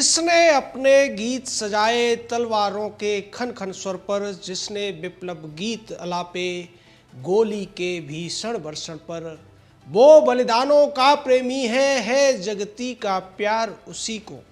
जिसने अपने गीत सजाए तलवारों के खन खन स्वर पर, जिसने विप्लव गीत अलापे गोली के भीषण बरसण पर, वो बलिदानों का प्रेमी है जगती का प्यार उसी को।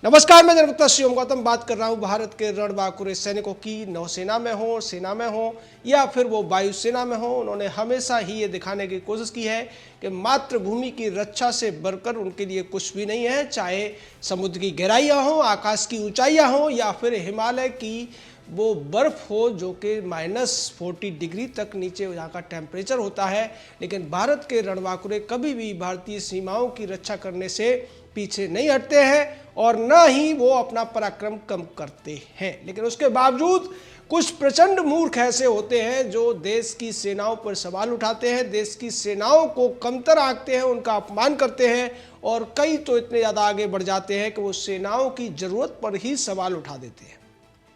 नमस्कार, मैं जनरल श्री ओम गौतम बात कर रहा हूं भारत के रणबांकुरे सैनिकों की। नौसेना में हो, सेना में हो या फिर वो वायुसेना में हो, उन्होंने हमेशा ही ये दिखाने की कोशिश की है कि मातृभूमि की रक्षा से बढ़कर उनके लिए कुछ भी नहीं है। चाहे समुद्र की गहराइयाँ हो, आकाश की ऊंचाइयाँ हो या फिर हिमालय की वो बर्फ हो जो कि -40 डिग्री तक नीचे यहाँ का टेम्परेचर होता है, लेकिन भारत के रणबांकुरे कभी भी भारतीय सीमाओं की रक्षा करने से पीछे नहीं हटते हैं और न ही वो अपना पराक्रम कम करते हैं। लेकिन उसके बावजूद कुछ प्रचंड मूर्ख ऐसे होते हैं जो देश की सेनाओं पर सवाल उठाते हैं, देश की सेनाओं को कमतर आंकते हैं, उनका अपमान करते हैं और कई तो इतने ज़्यादा आगे बढ़ जाते हैं कि वो सेनाओं की ज़रूरत पर ही सवाल उठा देते हैं।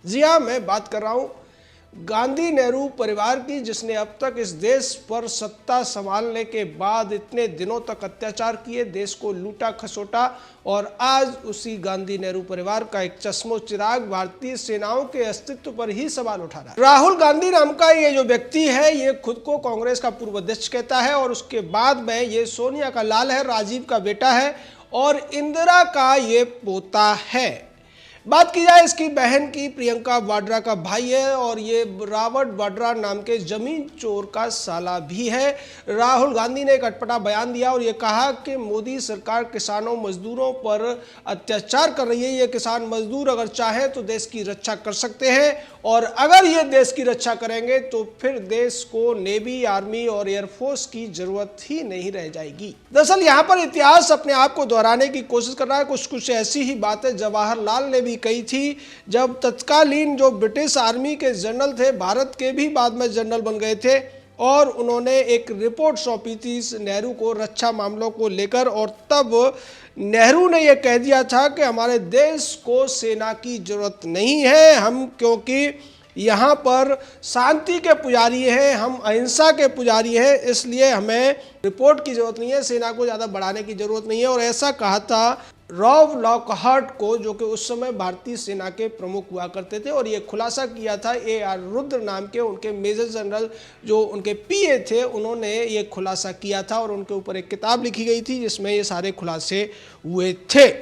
जी हाँ, मैं बात कर रहा हूँ गांधी नेहरू परिवार की, जिसने अब तक इस देश पर सत्ता संभालने के बाद इतने दिनों तक अत्याचार किए, देश को लूटा खसोटा और आज उसी गांधी नेहरू परिवार का एक चश्मो चिराग भारतीय सेनाओं के अस्तित्व पर ही सवाल उठा रहा है। राहुल गांधी नाम का ये जो व्यक्ति है, ये खुद को कांग्रेस का पूर्व अध्यक्ष कहता है और उसके बाद में ये सोनिया का लाल है, राजीव का बेटा है और इंदिरा का ये पोता है। बात की जाए इसकी बहन की, प्रियंका वाड्रा का भाई है और ये रॉबर्ट वाड्रा नाम के जमीन चोर का साला भी है। राहुल गांधी ने एक अटपटा बयान दिया और ये कहा कि मोदी सरकार किसानों मजदूरों पर अत्याचार कर रही है। ये किसान मजदूर अगर चाहे तो देश की रक्षा कर सकते हैं और अगर ये देश की रक्षा करेंगे तो फिर देश को नेवी, आर्मी और एयरफोर्स की जरूरत ही नहीं रह जाएगी। दरअसल यहाँ पर इतिहास अपने आप को दोहराने की कोशिश कर रहा है। कुछ ऐसी ही बातें जवाहरलाल ने भी कही थी जब तत्कालीन जो ब्रिटिश आर्मी के जनरल थे, भारत के भी बाद में जनरल बन गए थे, और उन्होंने एक रिपोर्ट सौंपी थी नेहरू को रक्षा मामलों को लेकर और तब नेहरू ने यह कह दिया था कि हमारे देश को सेना की जरूरत नहीं है, हम क्योंकि यहाँ पर शांति के पुजारी हैं, हम अहिंसा के पुजारी हैं, इसलिए हमें रिपोर्ट की जरूरत नहीं है, सेना को ज़्यादा बढ़ाने की जरूरत नहीं है। और ऐसा कहा था रॉब लॉकहार्ट को, जो कि उस समय भारतीय सेना के प्रमुख हुआ करते थे, और ये खुलासा किया था AR रुद्र नाम के उनके मेजर जनरल जो उनके PA थे, उन्होंने ये खुलासा किया था और उनके ऊपर एक किताब लिखी गई थी जिसमें ये सारे खुलासे हुए थे।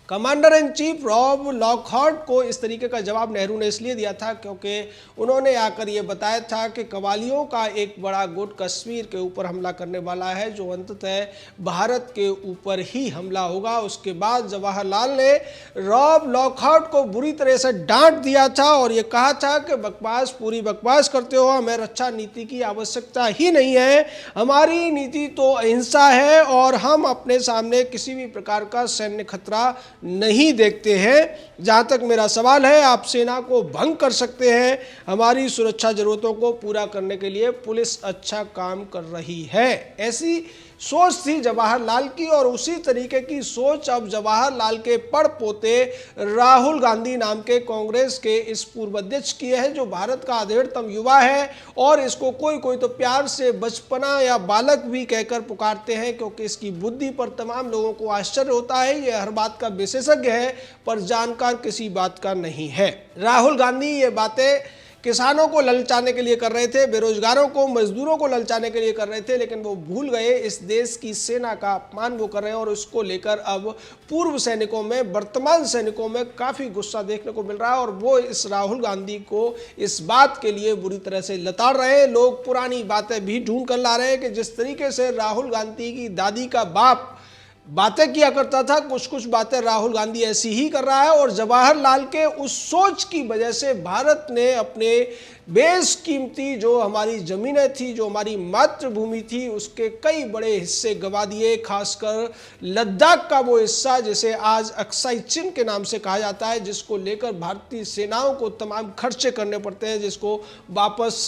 Commander in chief Rob Lockhart को इस तरीके का जवाब नेहरू ने इसलिए दिया था क्योंकि उन्होंने आकर ये बताया था कि कवालियों का एक बड़ा गुट कश्मीर के ऊपर हमला करने वाला है जो अंततः भारत के ऊपर ही हमला होगा। उसके बाद जवाहरलाल ने रॉब लॉकहार्ट को बुरी तरह से डांट दिया था और ये कहा था कि बकवास, पूरी बकवास करते हो, हमें रक्षा नीति की आवश्यकता ही नहीं है, हमारी नीति तो अहिंसा है और हम अपने सामने किसी भी प्रकार का सैन्य खतरा नहीं देखते हैं। जहां तक मेरा सवाल है, आप सेना को भंग कर सकते हैं, हमारी सुरक्षा जरूरतों को पूरा करने के लिए पुलिस अच्छा काम कर रही है। ऐसी सोच थी जवाहरलाल की और उसी तरीके की सोच अब जवाहरलाल के पड़पोते राहुल गांधी नाम के कांग्रेस के इस पूर्व अध्यक्ष की है, जो भारत का अधेड़तम युवा है और इसको कोई तो प्यार से बचपना या बालक भी कहकर पुकारते हैं क्योंकि इसकी बुद्धि पर तमाम लोगों को आश्चर्य होता है। ये हर बात का विशेषज्ञ है पर जानकार किसी बात का नहीं है। राहुल गांधी ये बातें किसानों को ललचाने के लिए कर रहे थे, बेरोजगारों को, मजदूरों को ललचाने के लिए कर रहे थे, लेकिन वो भूल गए इस देश की सेना का अपमान वो कर रहे हैं और उसको लेकर अब पूर्व सैनिकों में, वर्तमान सैनिकों में काफ़ी गुस्सा देखने को मिल रहा है और वो इस राहुल गांधी को इस बात के लिए बुरी तरह से लताड़ रहे हैं। लोग पुरानी बातें भी ढूंढ कर ला रहे हैं कि जिस तरीके से राहुल गांधी की दादी का बाप बातें किया करता था, कुछ बातें राहुल गांधी ऐसी ही कर रहा है और जवाहरलाल के उस सोच की वजह से भारत ने अपने बेशकीमती जो हमारी ज़मीनें थी, जो हमारी मातृभूमि थी, उसके कई बड़े हिस्से गंवा दिए। खासकर लद्दाख का वो हिस्सा जिसे आज अक्साई चिन के नाम से कहा जाता है, जिसको लेकर भारतीय सेनाओं को तमाम खर्चे करने पड़ते हैं, जिसको वापस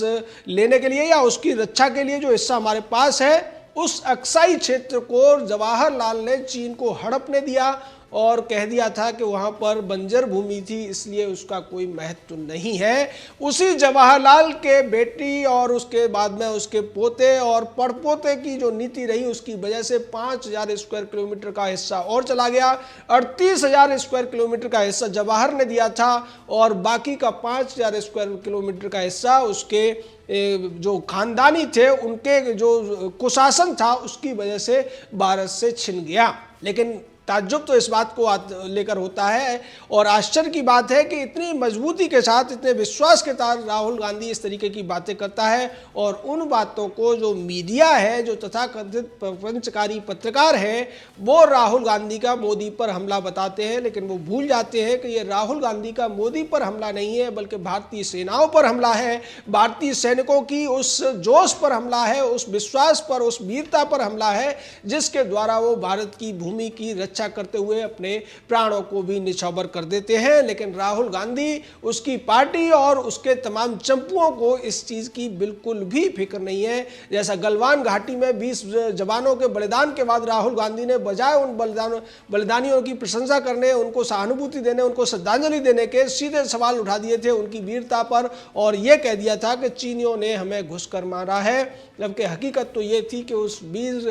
लेने के लिए या उसकी रक्षा के लिए जो हिस्सा हमारे पास है, उस अक्साई क्षेत्र को जवाहरलाल ने चीन को हड़पने दिया और कह दिया था कि वहाँ पर बंजर भूमि थी इसलिए उसका कोई महत्व नहीं है। उसी जवाहरलाल के बेटी और उसके बाद में उसके पोते और पड़पोते की जो नीति रही उसकी वजह से 5000 स्क्वायर किलोमीटर का हिस्सा और चला गया। 38,000 स्क्वायर किलोमीटर का हिस्सा जवाहर ने दिया था और बाकी का 5000 स्क्वायर किलोमीटर का हिस्सा उसके जो खानदानी थे उनके जो कुशासन था उसकी वजह से भारत से छिन गया। लेकिन ताज्जुब तो इस बात को लेकर होता है और आश्चर्य की बात है कि इतनी मजबूती के साथ, इतने विश्वास के साथ राहुल गांधी इस तरीके की बातें करता है और उन बातों को जो मीडिया है, जो तथाकथित प्रपंचकारी पत्रकार हैं, वो राहुल गांधी का मोदी पर हमला बताते हैं। लेकिन वो भूल जाते हैं कि ये राहुल गांधी का मोदी पर हमला नहीं है बल्कि भारतीय सेनाओं पर हमला है, भारतीय सैनिकों की उस जोश पर हमला है, उस विश्वास पर, उस वीरता पर हमला है जिसके द्वारा वो भारत की भूमि की रक्षा करते हुए अपने प्राणों को भी निछावर कर देते हैं। लेकिन राहुल गांधी, उसकी पार्टी और उसके तमाम चंपुओं को इस चीज की बिल्कुल भी फिक्र नहीं है। जैसा गलवान घाटी में 20 जवानों के बलिदान के बाद राहुल गांधी ने बजाय उन बलिदानियों की प्रशंसा करने, उनको सहानुभूति देने, उनको श्रद्धांजलि देने के सीधे सवाल उठा दिए थे उनकी वीरता पर और यह कह दिया था कि चीनियों ने हमें घुसकर मारा है। जबकि हकीकत तो ये थी कि उस 20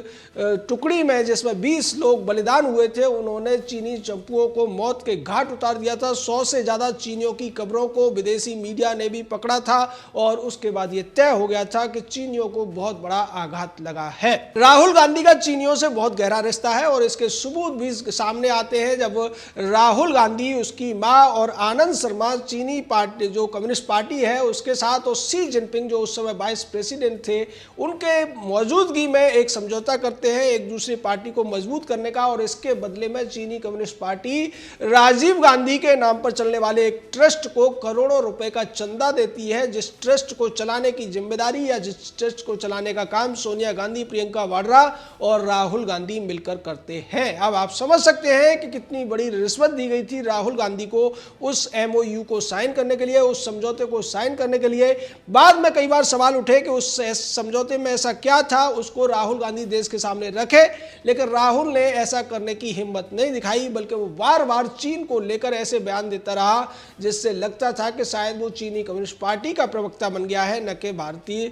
टुकड़ी में जिसमें 20 लोग बलिदान हुए थे उन्होंने चीनी चंपुओं को मौत के घाट उतार दिया था। 100 से ज्यादा चीनियों की कब्रों को विदेशी मीडिया ने भी पकड़ा था और उसके बाद ये तय हो गया था कि चीनियों को बहुत बड़ा आघात लगा है। राहुल गांधी का चीनियों से बहुत गहरा रिश्ता है और इसके सबूत भी सामने आते हैं जब राहुल गांधी, उसकी मां और आनंद शर्मा चीनी पार्टी, जो कम्युनिस्ट पार्टी है उसके साथ, और शी जिनपिंग जो उस समय वाइस प्रेसिडेंट थे, उनके मौजूदगी में एक समझौता करते हैं एक दूसरी पार्टी को मजबूत करने का। और इसके बदले में चीनी कम्युनिस्ट पार्टी राजीव गांधी के नाम पर चलने वाले एक ट्रस्ट को करोड़ों रुपए का चंदा देती है, जिस ट्रस्ट को चलाने की जिम्मेदारी या जिस ट्रस्ट को चलाने का काम सोनिया गांधी, प्रियंका वाड्रा और राहुल गांधी मिलकर करते हैं। अब आप समझ सकते हैं कि कितनी बड़ी रिश्वत दी गई थी राहुल गांधी को उस एमओयू को साइन करने के लिए, उस समझौते को साइन करने के लिए। बाद में कई बार सवाल उठे कि उस समझौते में ऐसा क्या था उसको राहुल गांधी देश के सामने रखे, लेकिन राहुल ने ऐसा करने की हिम्मत नहीं दिखाई, बल्कि वो बार बार चीन को लेकर ऐसे बयान देता रहा जिससे लगता था कि शायद वो चीनी कम्युनिस्ट पार्टी का प्रवक्ता बन गया है, न कि भारतीय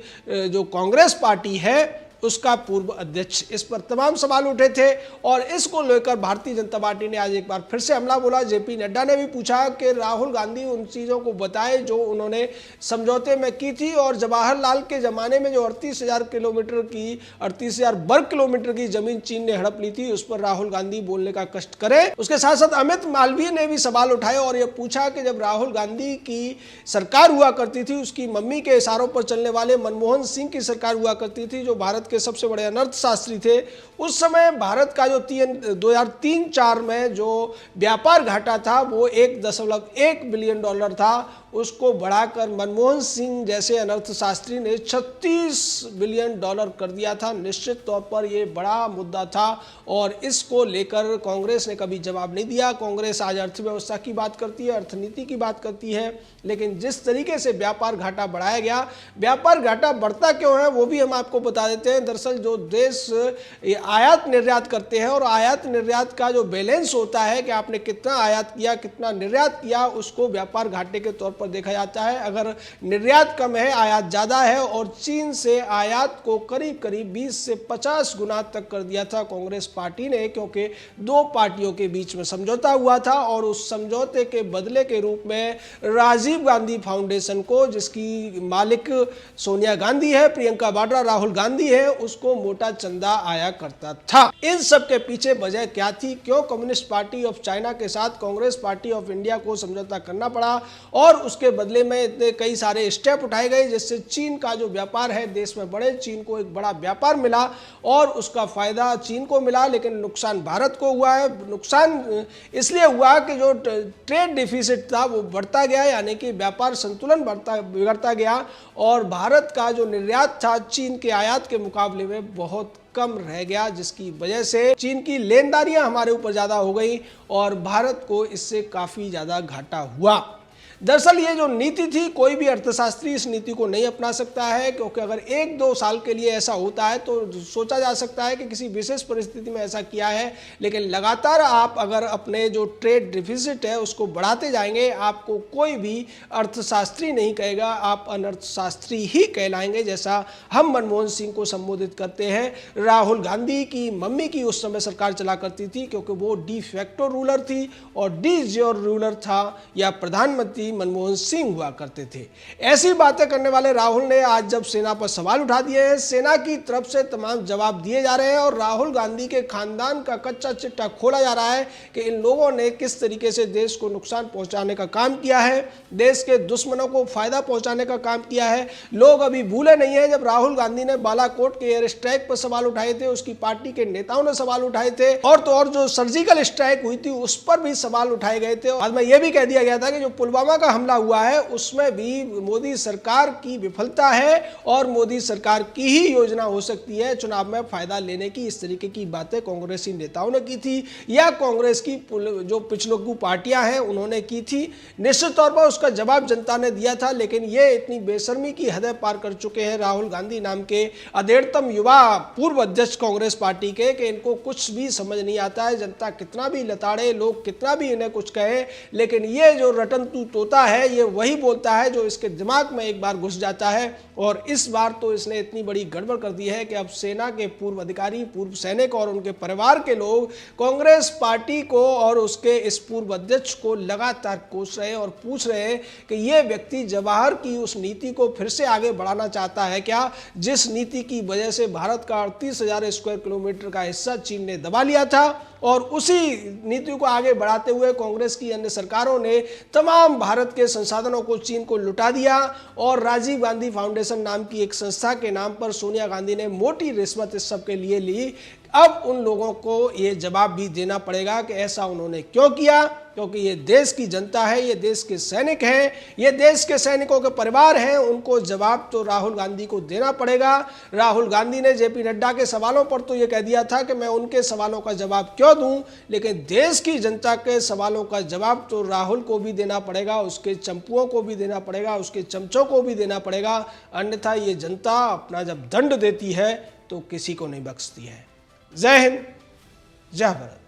जो कांग्रेस पार्टी है उसका पूर्व अध्यक्ष। इस पर तमाम सवाल उठे थे और इसको लेकर भारतीय जनता पार्टी ने आज एक बार फिर से हमला बोला। जेपी नड्डा ने भी पूछा कि राहुल गांधी उन चीज़ों को बताए जो उन्होंने समझौते में की थी और जवाहरलाल के ज़माने में जो 38,000 वर्ग किलोमीटर की जमीन चीन ने हड़प ली थी उस पर राहुल गांधी बोलने का कष्ट करें। उसके साथ साथ अमित मालवीय ने भी सवाल उठाए और यह पूछा कि जब राहुल गांधी की सरकार हुआ करती थी, उसकी मम्मी के इशारों पर चलने वाले मनमोहन सिंह की सरकार हुआ करती थी जो भारत के सबसे बड़े अर्थशास्त्री थे, उस समय भारत का जो 2003-4 में जो व्यापार घाटा था वो $1.1 बिलियन था, उसको बढ़ाकर मनमोहन सिंह जैसे अर्थशास्त्री ने $36 बिलियन कर दिया था। निश्चित तौर पर यह बड़ा मुद्दा था और इसको लेकर कांग्रेस ने कभी जवाब नहीं दिया। कांग्रेस आज अर्थव्यवस्था की बात करती है, अर्थनीति की बात करती है, लेकिन जिस तरीके से व्यापार घाटा बढ़ाया गया, व्यापार घाटा बढ़ता क्यों है वो भी हम आपको बता देते हैं। दरअसल जो देश आयात निर्यात करते हैं और आयात निर्यात का जो बैलेंस होता है कि आपने कितना आयात किया, कितना निर्यात किया, उसको व्यापार घाटे के तौर पर देखा जाता है। अगर निर्यात कम है, आयात ज़्यादा है और चीन से आयात को करीब करीब 20 से 50 गुना तक कर दिया था कांग्रेस पार्टी ने, क्योंकि दो पार्टियों के बीच में समझौता हुआ था और उस समझौते के बदले के रूप में राजीव गांधी फाउंडेशन को, जिसकी मालिक सोनिया गांधी है, प्रियंका वाड्रा, राहुल गांधी है, उसको मोटा चंदा आया करता था। इन सब के पीछे वजह क्या थी? क्यों कम्युनिस्ट पार्टी ऑफ चाइना के साथ कांग्रेस पार्टी ऑफ इंडिया को समझौता करना पड़ा और उसके बदले में इतने कई सारे स्टेप उठाए गए जिससे चीन का जो व्यापार है देश में बढ़े, चीन को एक बड़ा व्यापार मिला और उसका फायदा चीन को मिला, लेकिन नुकसान भारत को हुआ है। नुकसान इसलिए हुआ कि जो ट्रेड डिफिसिट था वो बढ़ता गया, यानी कि व्यापार संतुलन बिगड़ता गया और भारत का जो निर्यात था चीन के आयात के मुकाबले में बहुत कम रह गया, जिसकी वजह से चीन की लेनदारियां हमारे ऊपर ज़्यादा हो गई और भारत को इससे काफ़ी ज़्यादा घाटा हुआ। दरअसल ये जो नीति थी, कोई भी अर्थशास्त्री इस नीति को नहीं अपना सकता है, क्योंकि अगर 1-2 साल के लिए ऐसा होता है तो सोचा जा सकता है कि किसी विशेष परिस्थिति में ऐसा किया है, लेकिन लगातार आप अगर अपने जो ट्रेड डिफिसिट है उसको बढ़ाते जाएंगे, आपको कोई भी अर्थशास्त्री नहीं कहेगा, आप अनर्थशास्त्री ही कहलाएंगे, जैसा हम मनमोहन सिंह को संबोधित करते हैं। राहुल गांधी की मम्मी की उस समय सरकार चला करती थी, क्योंकि वो डी फैक्टो रूलर थी और डी ज्योर रूलर था या प्रधानमंत्री मनमोहन सिंह हुआ करते थे। ऐसी बातें करने वाले राहुल ने आज जब सेना पर सवाल उठा दिए हैं, सेना की तरफ से तमाम जवाब दिए जा रहे हैं और राहुल गांधी के खानदान का कच्चा चिट्ठा खोला जा रहा है कि इन लोगों ने किस तरीके से देश को नुकसान पहुंचाने का काम किया है, देश के दुश्मनों को फायदा पहुंचाने का काम किया है। लोग अभी भूले नहीं है जब राहुल गांधी ने बालाकोट के एयर स्ट्राइक पर सवाल उठाए थे, उसकी पार्टी के नेताओं ने सवाल उठाए थे, और तो और जो सर्जिकल स्ट्राइक हुई थी उस पर भी सवाल उठाए गए थे। बाद में यह भी कह दिया गया था कि जो पुलवामा का हमला हुआ है उसमें भी मोदी सरकार की विफलता है और मोदी सरकार की ही योजना हो सकती है चुनाव में फायदा लेने की। इस तरीके की बातें कांग्रेसी नेताओं ने की थी या कांग्रेस की जो पिछलग्गू पार्टियां हैं उन्होंने की थी। निश्चित तौर पर उसका जवाब जनता ने दिया था, लेकिन ये इतनी बेशर्मी की हदें पार कर चुके हैं राहुल गांधी नाम के अधेड़तम युवा पूर्व अध्यक्ष कांग्रेस पार्टी के, कि इनको कुछ भी समझ नहीं आता है। जनता कितना भी लताड़े, लोग कितना भी इन्हें कुछ कहे, लेकिन ये जो रटन तू तोता है ये वही बोलता है जो इसके दिमाग में एक बार घुस जाता है। और इस बार तो इसने इतनी बड़ी गड़बड़ कर दी है कि अब सेना के पूर्व अधिकारी, पूर्व सैनिक और उनके परिवार के लोग कांग्रेस पार्टी को और उसके इस पूर्व अध्यक्ष को लगातार कोस रहे हैं और पूछ रहे हैं कि ये व्यक्ति जवाहर की उस नीति को फिर से आगे बढ़ाना चाहता है क्या, जिस नीति की वजह से भारत का 38,000 स्क्वायर किलोमीटर का हिस्सा चीन ने दबा लिया था। और उसी नीति को आगे बढ़ाते हुए कांग्रेस की अन्य सरकारों ने तमाम भारत के संसाधनों को चीन को लुटा दिया और राजीव गांधी फाउंडेशन नाम की एक संस्था के नाम पर सोनिया गांधी ने मोटी रिश्वत इस सब के लिए ली। अब उन लोगों को ये जवाब भी देना पड़ेगा कि ऐसा उन्होंने क्यों किया, क्योंकि ये देश की जनता है, ये देश के सैनिक हैं, ये देश के सैनिकों के परिवार हैं, उनको जवाब तो राहुल गांधी को देना पड़ेगा। राहुल गांधी ने जेपी नड्डा के सवालों पर तो ये कह दिया था कि मैं उनके सवालों का जवाब क्यों दूं, लेकिन देश की जनता के सवालों का जवाब तो राहुल को भी देना पड़ेगा, उसके चंपुओं को भी देना पड़ेगा, उसके चमचों को भी देना पड़ेगा। अन्यथा ये जनता अपना जब दंड देती है तो किसी को नहीं बख्शती है। जय हिंद, जय भारत।